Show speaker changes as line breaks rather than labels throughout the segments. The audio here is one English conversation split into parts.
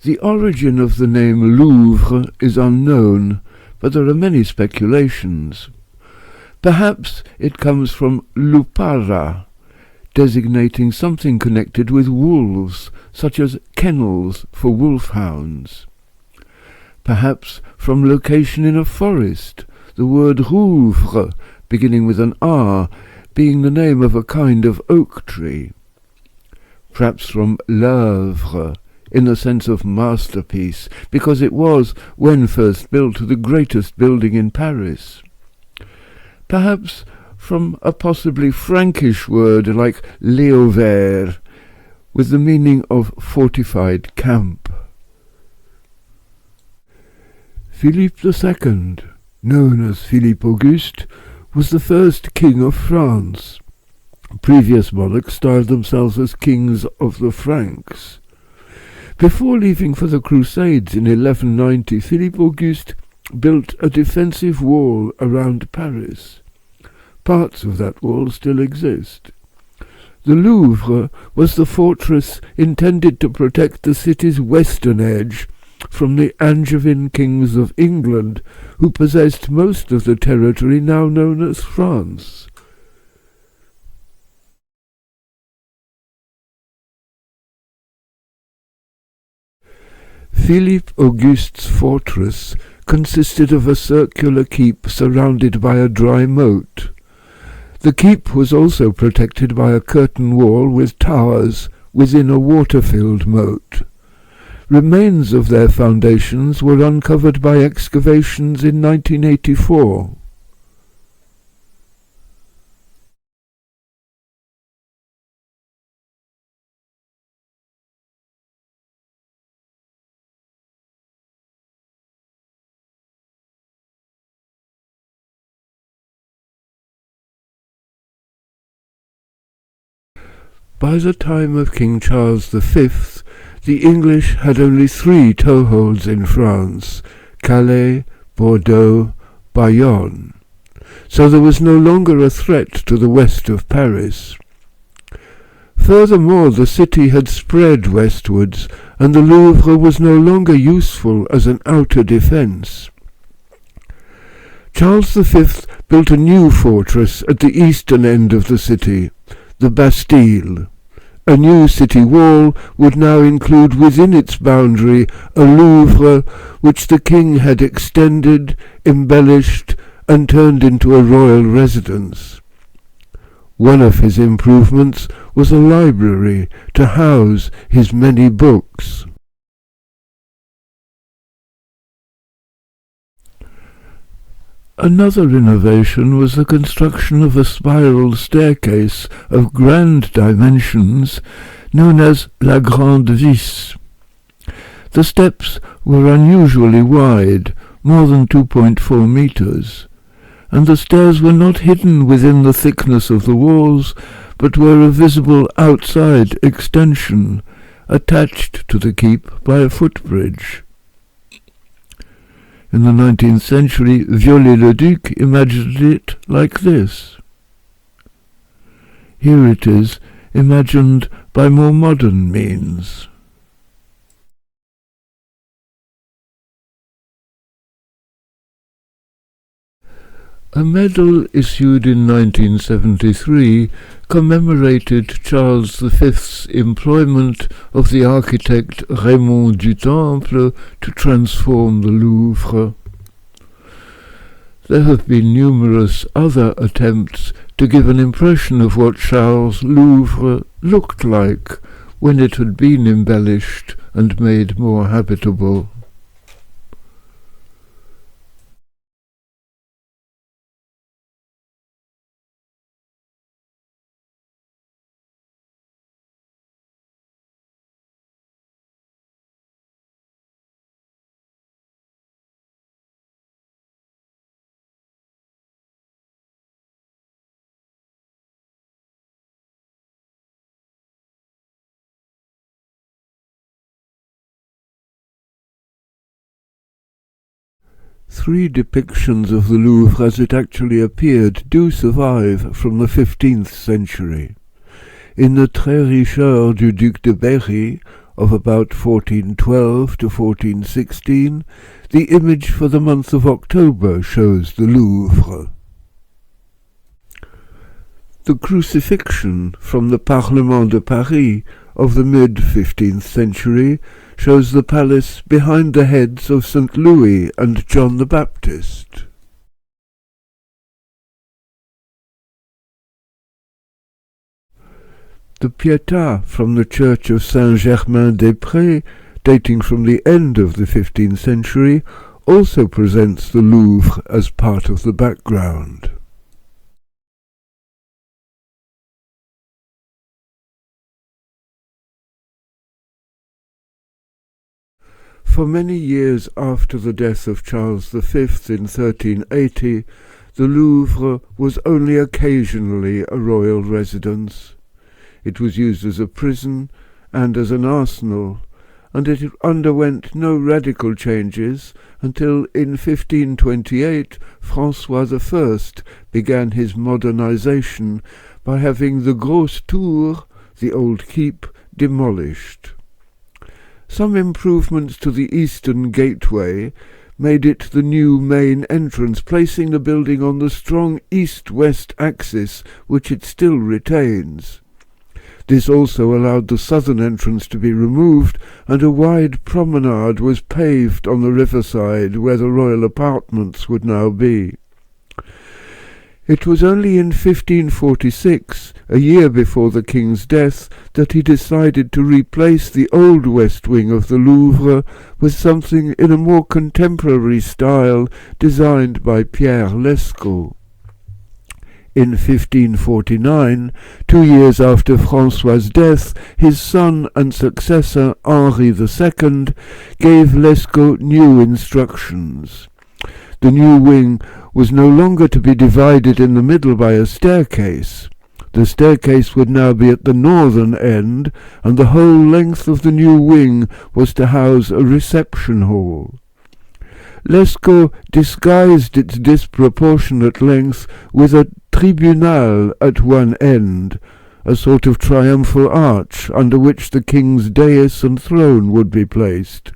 The origin of the name Louvre is unknown, but there are many speculations. Perhaps it comes from lupara, designating something connected with wolves, such as kennels for wolfhounds. Perhaps from location in a forest, the word rouvre, beginning with an R, being the name of a kind of oak tree. Perhaps from l'œuvre, in the sense of masterpiece, because it was, when first built, the greatest building in Paris. Perhaps from a possibly Frankish word like léovert, with the meaning of fortified camp. Philippe II, known as Philippe Auguste, was the first king of France. Previous monarchs styled themselves as kings of the Franks. Before leaving for the Crusades in 1190, Philippe Auguste built a defensive wall around Paris. Parts of that wall still exist. The Louvre was the fortress intended to protect the city's western edge from the Angevin kings of England, who possessed most of the territory now known as France. Philippe Auguste's fortress consisted of a circular keep surrounded by a dry moat. The keep was also protected by a curtain wall with towers within a water-filled moat. Remains of their foundations were uncovered by excavations in 1984. By the time of King Charles V, the English had only 3 toeholds in France: Calais, Bordeaux, Bayonne. So there was no longer a threat to the west of Paris. Furthermore, the city had spread westwards, and the Louvre was no longer useful as an outer defence. Charles V built a new fortress at the eastern end of the city, the Bastille. A new city wall would now include within its boundary a Louvre which the king had extended, embellished, and turned into a royal residence. One of his improvements was a library to house his many books. Another innovation was the construction of a spiral staircase of grand dimensions known as la Grande Vis. The steps were unusually wide, more than 2.4 meters, and the stairs were not hidden within the thickness of the walls, but were a visible outside extension, attached to the keep by a footbridge. In the 19th century, Viollet-le-Duc imagined it like this. Here it is, imagined by more modern means. A medal issued in 1973 commemorated Charles V's employment of the architect Raymond du Temple to transform the Louvre. There have been numerous other attempts to give an impression of what Charles' Louvre looked like when it had been embellished and made more habitable. Three depictions of the Louvre as it actually appeared do survive from the 15th century. In the Très Richeur du Duc de Berry of about 1412 to 1416, the image for the month of October shows the Louvre. The crucifixion from the Parlement de Paris of the mid-15th century shows the palace behind the heads of St. Louis and John the Baptist. The Pietà from the church of Saint-Germain-des-Prés, dating from the end of the 15th century, also presents the Louvre as part of the background. For many years after the death of Charles V in 1380, the Louvre was only occasionally a royal residence. It was used as a prison and as an arsenal, and it underwent no radical changes until in 1528 François I began his modernization by having the Grosse Tour, the old keep, demolished. Some improvements to the eastern gateway made it the new main entrance, placing the building on the strong east-west axis which it still retains. This also allowed the southern entrance to be removed, and a wide promenade was paved on the riverside where the royal apartments would now be. It was only in 1546, a year before the king's death, that he decided to replace the old west wing of the Louvre with something in a more contemporary style designed by Pierre Lescot. In 1549, 2 years after François' death, his son and successor Henri II gave Lescot new instructions. The new wing was no longer to be divided in the middle by a staircase. The staircase would now be at the northern end, and the whole length of the new wing was to house a reception hall. Lescot disguised its disproportionate length with a tribunal at one end, a sort of triumphal arch under which the king's dais and throne would be placed,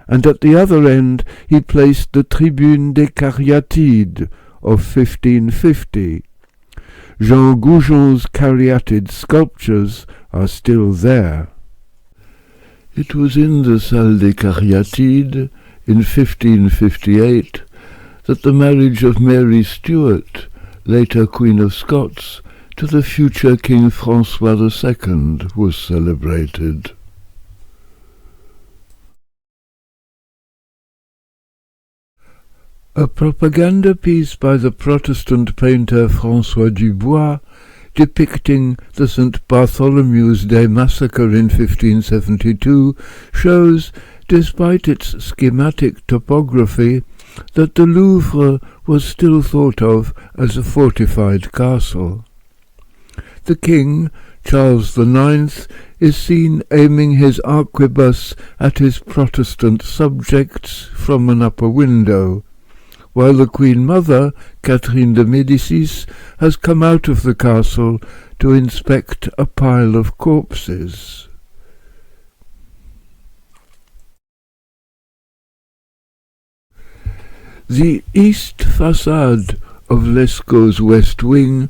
and at the other end he placed the Tribune des Caryatides of 1550. Jean Goujon's caryatid sculptures are still there. It was in the Salle des Caryatides, in 1558, that the marriage of Mary Stuart, later Queen of Scots, to the future King François II was celebrated. A propaganda piece by the Protestant painter François Dubois, depicting the St. Bartholomew's Day massacre in 1572, shows, despite its schematic topography, that the Louvre was still thought of as a fortified castle. The king, Charles IX, is seen aiming his arquebus at his Protestant subjects from an upper window, while the Queen Mother, Catherine de Médicis, has come out of the castle to inspect a pile of corpses. The east facade of Lescot's west wing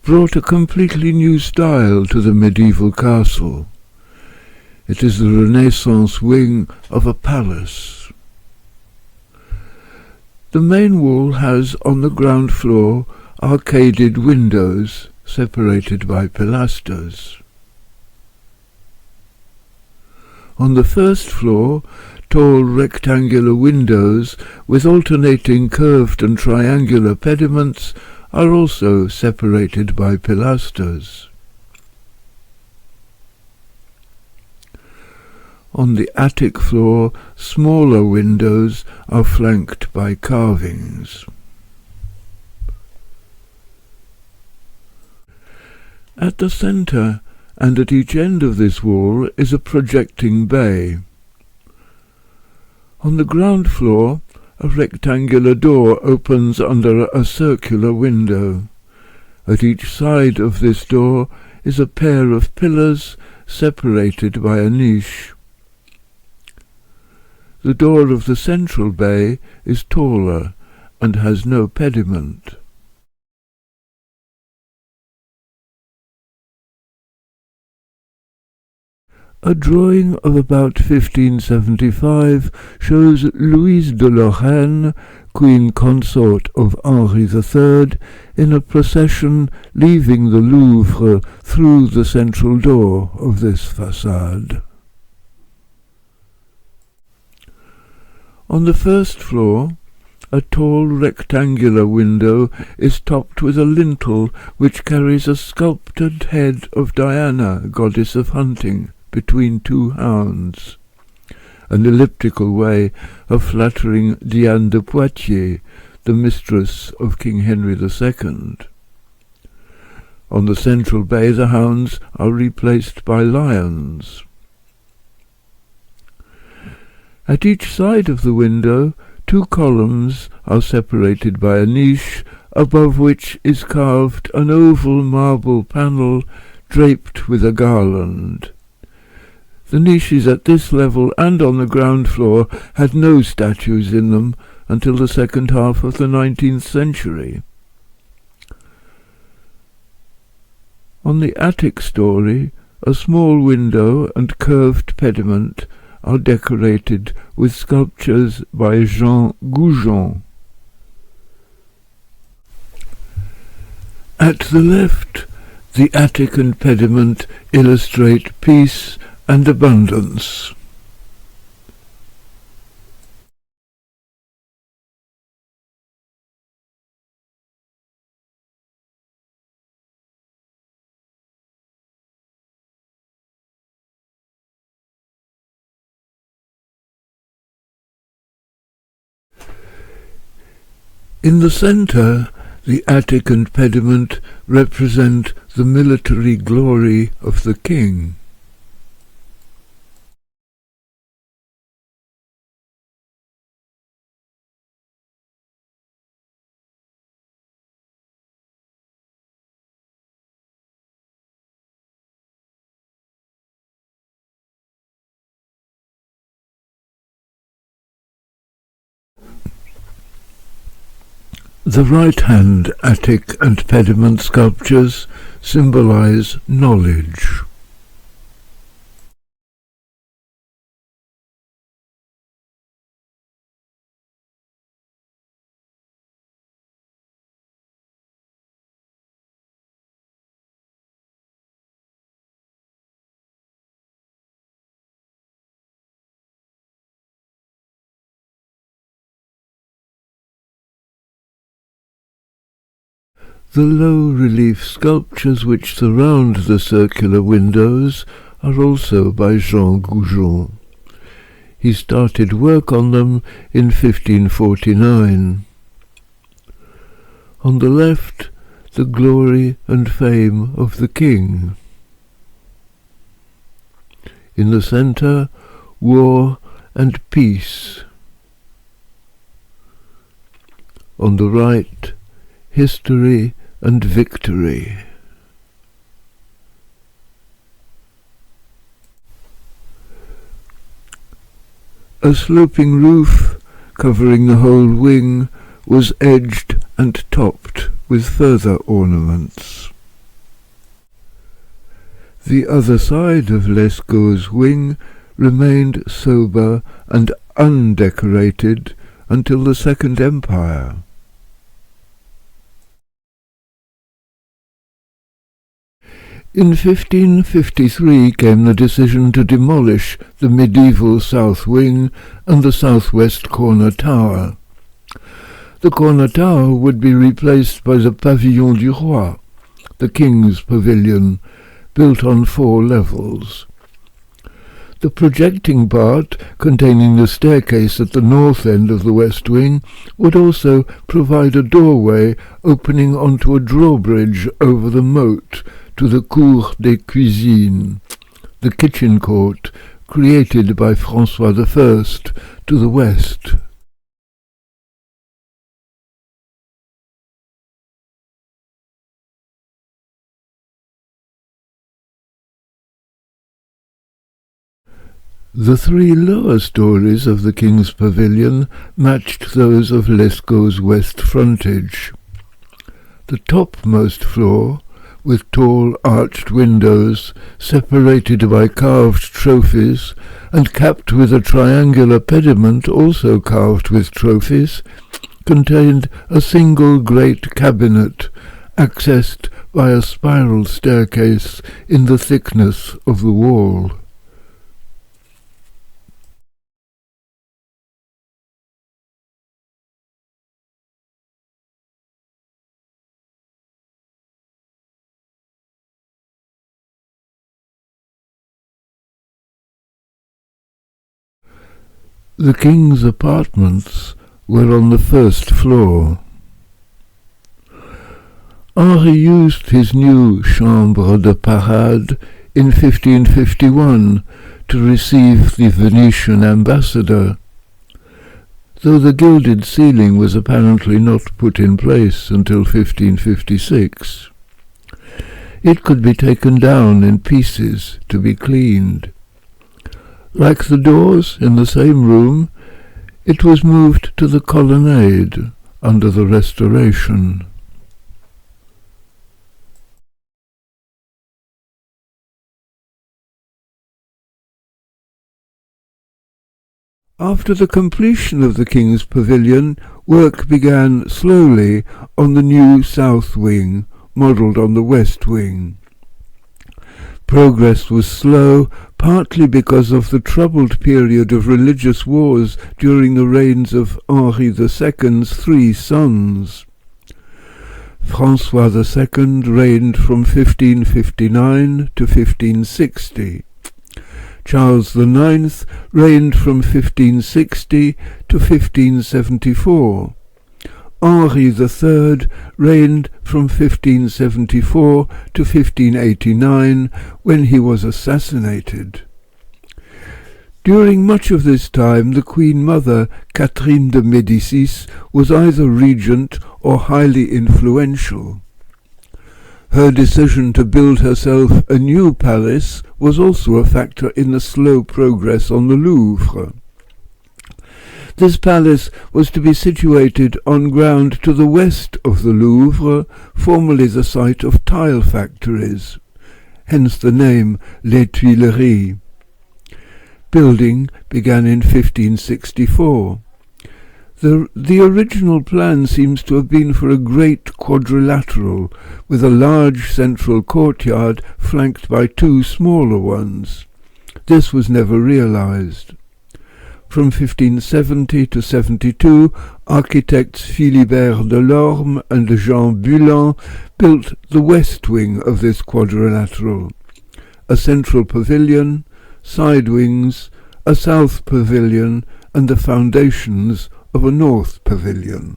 brought a completely new style to the medieval castle. It is the Renaissance wing of a palace. The main wall has, on the ground floor, arcaded windows separated by pilasters. On the first floor, tall rectangular windows with alternating curved and triangular pediments are also separated by pilasters. On the attic floor, smaller windows are flanked by carvings. At the centre and at each end of this wall is a projecting bay. On the ground floor, A rectangular door opens under a circular window. At each side of this door is a pair of pillars separated by a niche. The door of the central bay is taller and has no pediment. A drawing of about 1575 shows Louise de Lorraine, Queen Consort of Henri III, in a procession leaving the Louvre through the central door of this facade. On the first floor, a tall rectangular window is topped with a lintel which carries a sculptured head of Diana, goddess of hunting, between two hounds, an elliptical way of flattering Diane de Poitiers, the mistress of King Henry II. On the central bay the hounds are replaced by lions. At each side of the window, two columns are separated by a niche, above which is carved an oval marble panel draped with a garland. The niches at this level and on the ground floor had no statues in them until the second half of the 19th century. On the attic story, a small window and curved pediment are decorated with sculptures by Jean Goujon. At the left, the attic and pediment illustrate peace and abundance. In the centre, the attic and pediment represent the military glory of the king. The right-hand attic and pediment sculptures symbolize knowledge. The low-relief sculptures which surround the circular windows are also by Jean Goujon. He started work on them in 1549. On the left, the glory and fame of the king. In the centre, war and peace. On the right, history and victory. A sloping roof, covering the whole wing, was edged and topped with further ornaments. The other side of Lescot's wing remained sober and undecorated until the Second Empire. In 1553 came the decision to demolish the medieval south wing and the southwest corner tower. The corner tower would be replaced by the Pavilion du Roi, the King's Pavilion, built on 4 levels. The projecting part, containing the staircase at the north end of the west wing, would also provide a doorway opening onto a drawbridge over the moat to the Cour des Cuisines, the kitchen court created by François I, to the west. The three lower stories of the King's Pavilion matched those of Lescot's west frontage. The topmost floor, with tall arched windows, separated by carved trophies, and capped with a triangular pediment also carved with trophies, contained a single great cabinet, accessed by a spiral staircase in the thickness of the wall. The king's apartments were on the first floor. Henri used his new chambre de parade in 1551 to receive the Venetian ambassador, though the gilded ceiling was apparently not put in place until 1556. It could be taken down in pieces to be cleaned. Like the doors in the same room, it was moved to the colonnade under the Restoration. After the completion of the King's Pavilion, work began slowly on the new south wing, modelled on the west wing. Progress was slow, partly because of the troubled period of religious wars during the reigns of Henri II's three sons. François II reigned from 1559 to 1560. Charles IX reigned from 1560 to 1574. Henri III reigned from 1574 to 1589, when he was assassinated. During much of this time, the Queen Mother, Catherine de Médicis, was either regent or highly influential. Her decision to build herself a new palace was also a factor in the slow progress on the Louvre. This palace was to be situated on ground to the west of the Louvre, formerly the site of tile factories, hence the name Les Tuileries. Building began in 1564. The original plan seems to have been for a great quadrilateral, with a large central courtyard flanked by two smaller ones. This was never realized. From 1570 to 72, architects Philibert Delorme and Jean Bulan built the west wing of this quadrilateral, a central pavilion, side wings, a south pavilion, and the foundations of a north pavilion.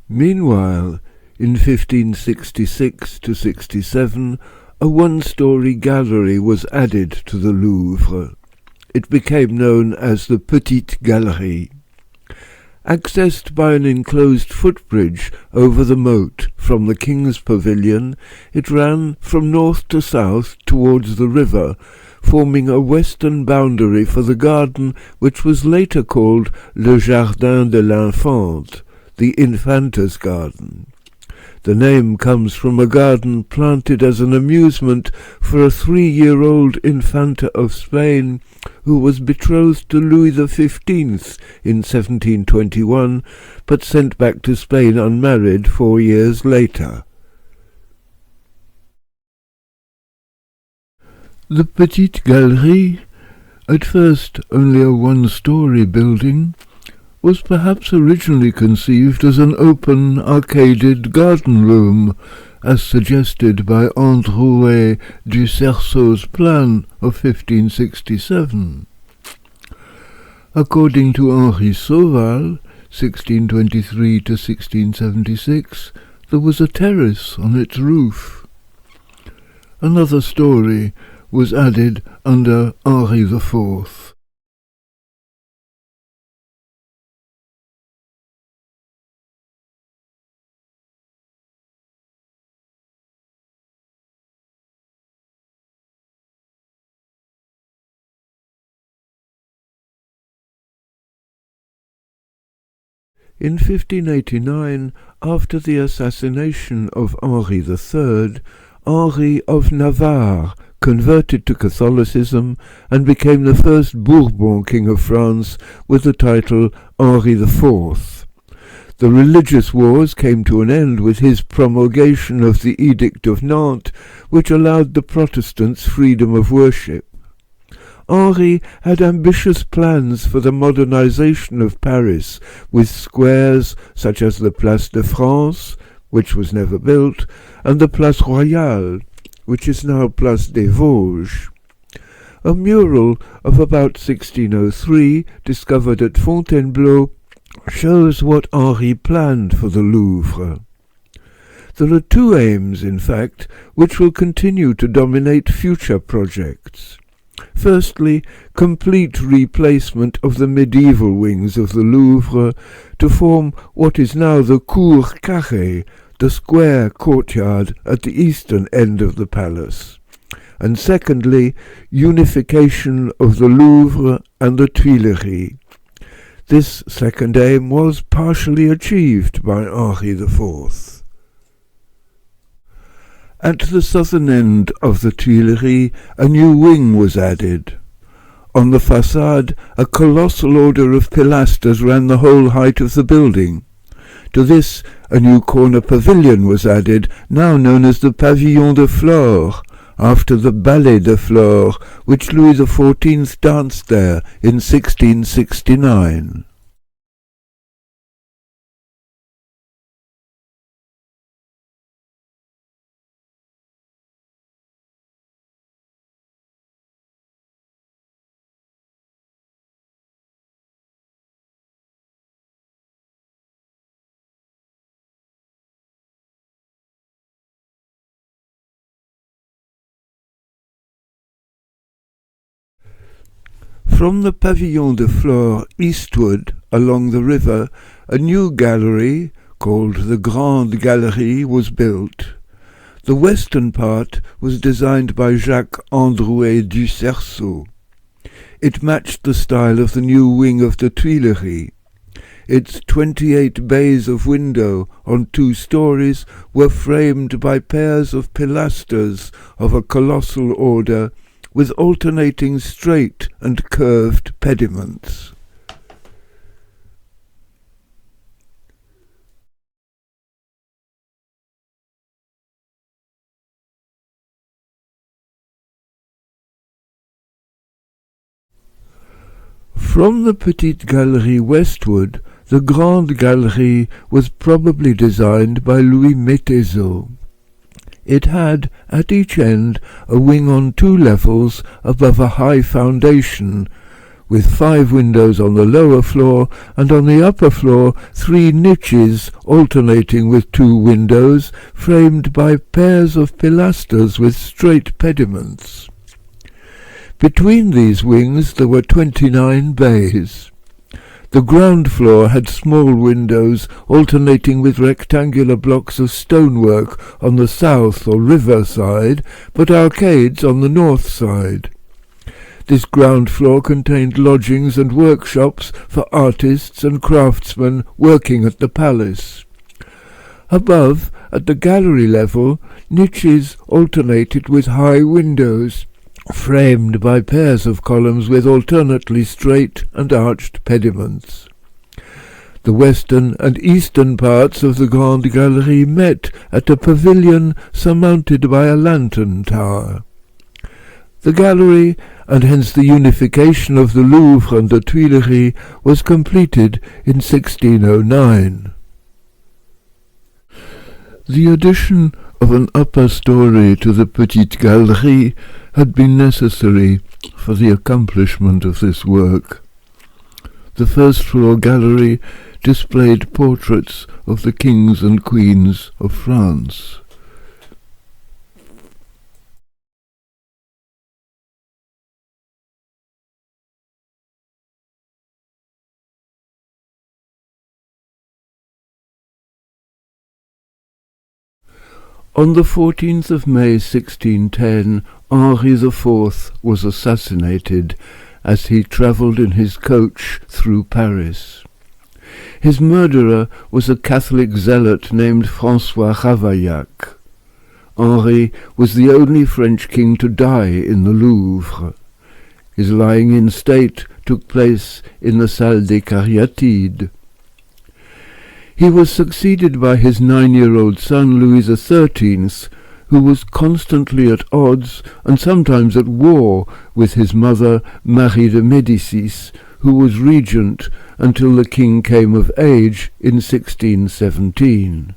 Meanwhile, in 1566 to 67, a one-story gallery was added to the Louvre. It became known as the Petite Gallery. Accessed by an enclosed footbridge over the moat from the King's Pavilion, it ran from north to south towards the river, forming a western boundary for the garden which was later called Le Jardin de l'Infante, the Infanta's Garden. The name comes from a garden planted as an amusement for a 3-year-old Infanta of Spain who was betrothed to Louis XV in 1721, but sent back to Spain unmarried 4 years later. The Petite Gallery, at first only a one-story building, was perhaps originally conceived as an open, arcaded garden room, as suggested by Androuet du Cerceau's plan of 1567. According to Henri Sauval, 1623 to 1676, there was a terrace on its roof. Another story was added under Henri IV. In 1589, after the assassination of Henri III, Henri of Navarre converted to Catholicism and became the first Bourbon king of France with the title Henri IV. The religious wars came to an end with his promulgation of the Edict of Nantes, which allowed the Protestants freedom of worship. Henri had ambitious plans for the modernization of Paris, with squares such as the Place de France, which was never built, and the Place Royale, which is now Place des Vosges. A mural of about 1603, discovered at Fontainebleau, shows what Henri planned for the Louvre. There are two aims, in fact, which will continue to dominate future projects. Firstly, complete replacement of the medieval wings of the Louvre to form what is now the Cour Carrée, the square courtyard at the eastern end of the palace. And secondly, unification of the Louvre and the Tuileries. This second aim was partially achieved by Henri IV. At the southern end of the Tuileries, a new wing was added. On the facade, a colossal order of pilasters ran the whole height of the building. To this, a new corner pavilion was added, now known as the Pavilion de Flore, after the Ballet de Flore, which Louis XIV danced there in 1669. From the Pavilion de Flore eastward, along the river, a new gallery, called the Grande Gallery, was built. The western part was designed by Jacques Androuet du Cerceau. It matched the style of the new wing of the Tuileries. Its 28 bays of window on 2 stories were framed by pairs of pilasters of a colossal order, with alternating straight and curved pediments. From the Petite Gallery westward, the Grande Gallery was probably designed by Louis Métezeau. It had, at each end, a wing on 2 levels above a high foundation, with 5 windows on the lower floor, and on the upper floor 3 niches alternating with 2 windows, framed by pairs of pilasters with straight pediments. Between these wings there were 29 bays. The ground floor had small windows alternating with rectangular blocks of stonework on the south or river side, but arcades on the north side. This ground floor contained lodgings and workshops for artists and craftsmen working at the palace. Above, at the gallery level, niches alternated with high windows, framed by pairs of columns with alternately straight and arched pediments. The western and eastern parts of the Grande Gallery met at a pavilion surmounted by a lantern tower. The gallery, and hence the unification of the Louvre and the Tuileries, was completed in 1609. The addition of an upper story to the Petite Gallery had been necessary for the accomplishment of this work. The first-floor gallery displayed portraits of the kings and queens of France. On the 14th of May 1610, Henri IV was assassinated as he travelled in his coach through Paris. His murderer was a Catholic zealot named François Ravaillac. Henri was the only French king to die in the Louvre. His lying in state took place in the Salle des Caryatides. He was succeeded by his 9-year-old son Louis XIII, who was constantly at odds and sometimes at war with his mother Marie de Médicis, who was regent until the king came of age in 1617.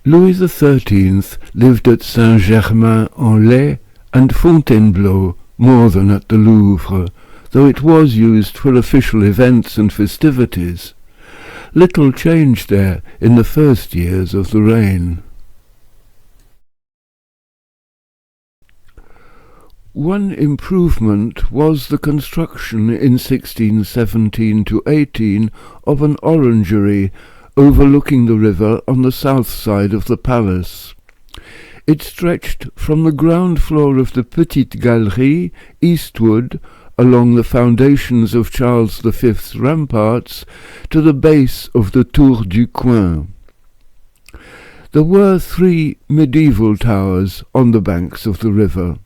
Louis XIII lived at Saint-Germain-en-Laye and Fontainebleau more than at the Louvre, though it was used for official events and festivities. Little changed there in the first years of the reign. One improvement was the construction in 1617–18 of an orangery overlooking the river on the south side of the palace. It stretched from the ground floor of the Petite Gallery eastward along the foundations of Charles V's ramparts to the base of the Tour du Coin. There were 3 medieval towers on the banks of the river.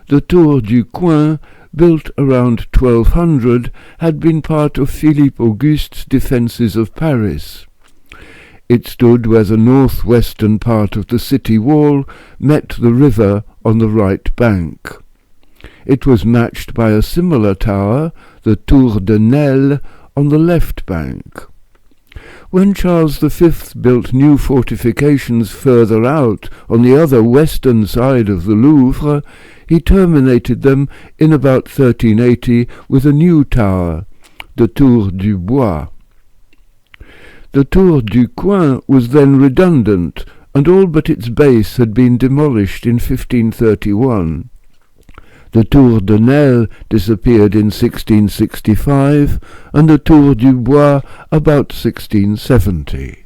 The Tour du Coin, built around 1200, had been part of Philippe Auguste's defences of Paris. It stood where the northwestern part of the city wall met the river on the right bank. It was matched by a similar tower, the Tour de Nesle, on the left bank. When Charles V built new fortifications further out on the other western side of the Louvre, he terminated them in about 1380 with a new tower, the Tour du Bois. The Tour du Coin was then redundant, and all but its base had been demolished in 1531. The Tour de Nesle disappeared in 1665, and the Tour du Bois about 1670.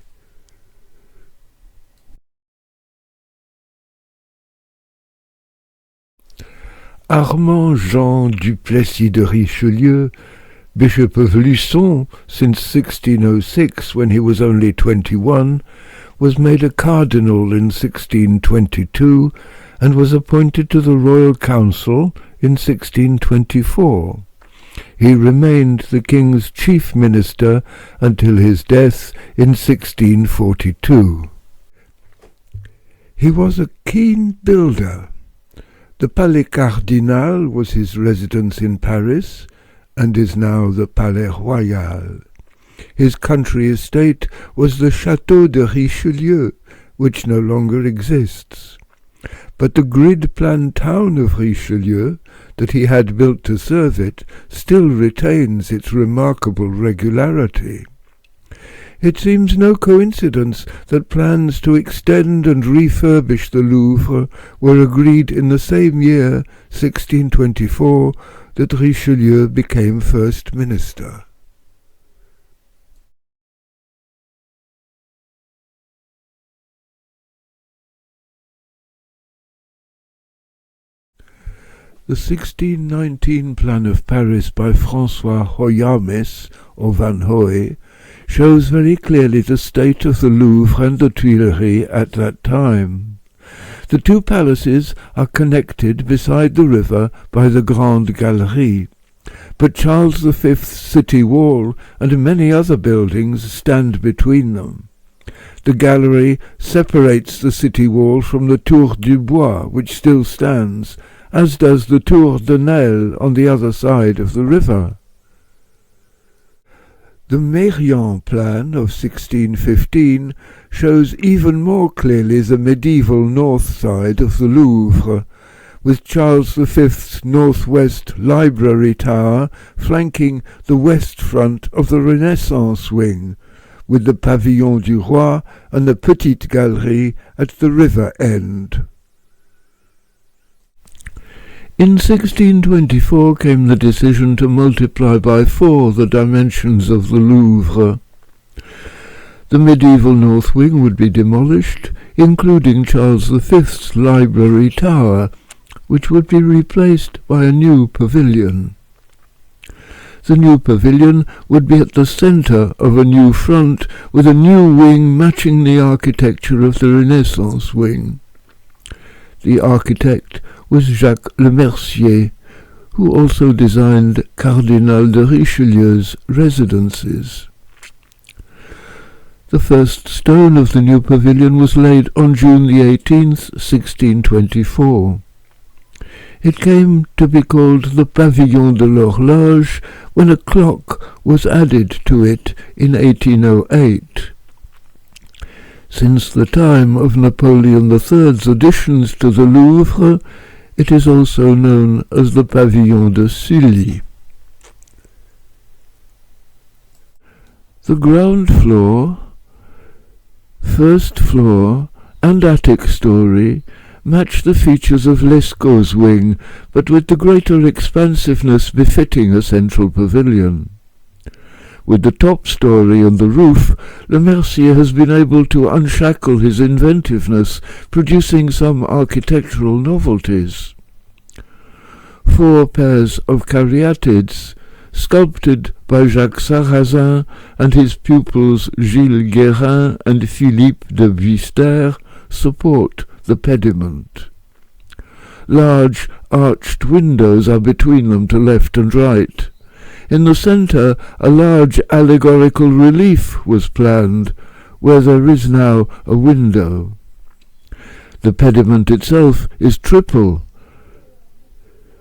Armand Jean du Plessis de Richelieu, Bishop of Luçon since 1606, when he was only 21, was made a cardinal in 1622 and was appointed to the Royal Council in 1624. He remained the king's chief minister until his death in 1642. He was a keen builder. The Palais Cardinal was his residence in Paris, and is now the Palais Royal. His country estate was the Château de Richelieu, which no longer exists. But the grid-plan town of Richelieu, that he had built to serve it, still retains its remarkable regularity. It seems no coincidence that plans to extend and refurbish the Louvre were agreed in the same year, 1624, that Richelieu became First Minister. The 1619 plan of Paris by François Hoyames, or Van Hoy, shows very clearly the state of the Louvre and the Tuileries at that time. The two palaces are connected beside the river by the Grande Galerie, but Charles V's city wall and many other buildings stand between them. The gallery separates the city wall from the Tour du Bois, which still stands, as does the Tour de Nesle on the other side of the river. The Mérian plan of 1615 shows even more clearly the medieval north side of the Louvre, with Charles V's northwest library tower flanking the west front of the Renaissance wing, with the Pavilion du Roi and the Petite Gallery at the river end. In 1624 came the decision to multiply by 4 the dimensions of the Louvre. The medieval north wing would be demolished, including Charles V's library tower, which would be replaced by a new pavilion. The new pavilion would be at the centre of a new front, with a new wing matching the architecture of the Renaissance wing. The architect was Jacques Lemercier, who also designed Cardinal de Richelieu's residences. The first stone of the new pavilion was laid on June the 18th, 1624. It came to be called the Pavilion de l'Horloge when a clock was added to it in 1808. Since the time of Napoleon III's additions to the Louvre, it is also known as the Pavilion de Sully. The ground floor, first floor, and attic story match the features of Lescot's wing, but with the greater expansiveness befitting a central pavilion. With the top story and the roof, Lemercier has been able to unshackle his inventiveness, producing some architectural novelties. 4 pairs of caryatids, sculpted by Jacques Sarrazin and his pupils Gilles Guérin and Philippe de Buister, support the pediment. Large arched windows are between them to left and right. In the centre, a large allegorical relief was planned, where there is now a window. The pediment itself is triple.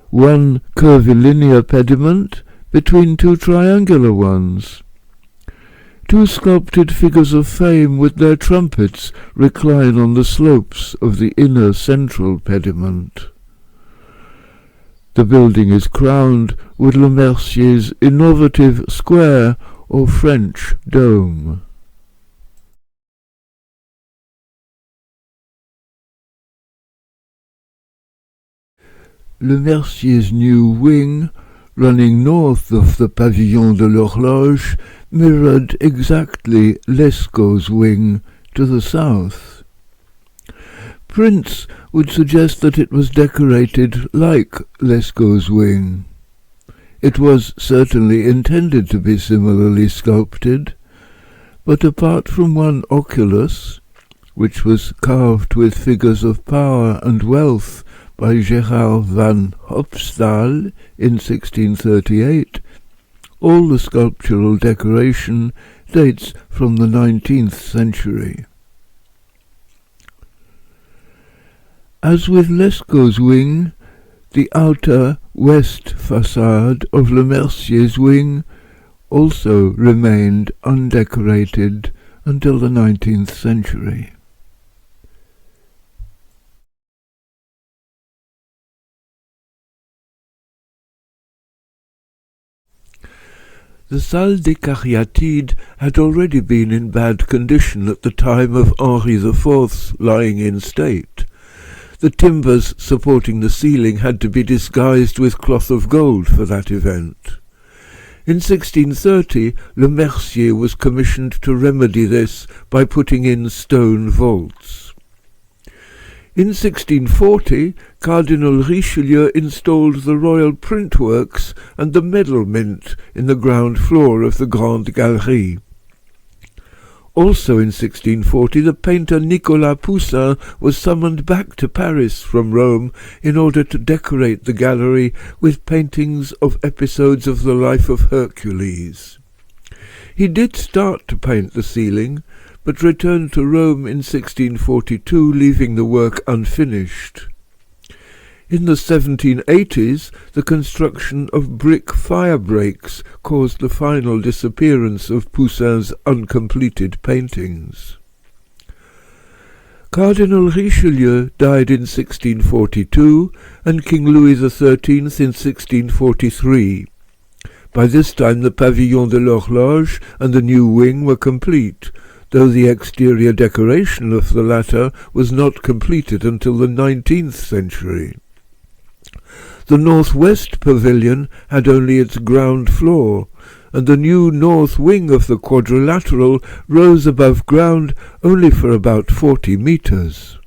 1 curvilinear pediment between 2 triangular ones. 2 sculpted figures of fame with their trumpets recline on the slopes of the inner central pediment. The building is crowned with Lemercier's innovative square or French dome. Lemercier's new wing, running north of the Pavillon de l'Horloge, mirrored exactly Lescot's wing to the south. Prints would suggest that it was decorated like Lescot's wing. It was certainly intended to be similarly sculpted, but apart from 1 oculus, which was carved with figures of power and wealth by Gerard van Hopstal in 1638, all the sculptural decoration dates from the 19th century. As with Lescot's wing, the outer west facade of Lemercier's wing also remained undecorated until the 19th century. The Salle des Caryatides had already been in bad condition at the time of Henri IV's lying in state. The timbers supporting the ceiling had to be disguised with cloth of gold for that event. In 1630, Lemercier was commissioned to remedy this by putting in stone vaults. In 1640, Cardinal Richelieu installed the royal printworks and the medal mint in the ground floor of the Grande Galerie. Also in 1640, the painter Nicolas Poussin was summoned back to Paris from Rome in order to decorate the gallery with paintings of episodes of the life of Hercules. He did start to paint the ceiling, but returned to Rome in 1642, leaving the work unfinished. In the 1780s, the construction of brick fire breaks caused the final disappearance of Poussin's uncompleted paintings. Cardinal Richelieu died in 1642, and King Louis XIII in 1643. By this time the Pavilion de l'Horloge and the new wing were complete, though the exterior decoration of the latter was not completed until the 19th century. The northwest pavilion had only its ground floor, and the new north wing of the quadrilateral rose above ground only for about 40 meters.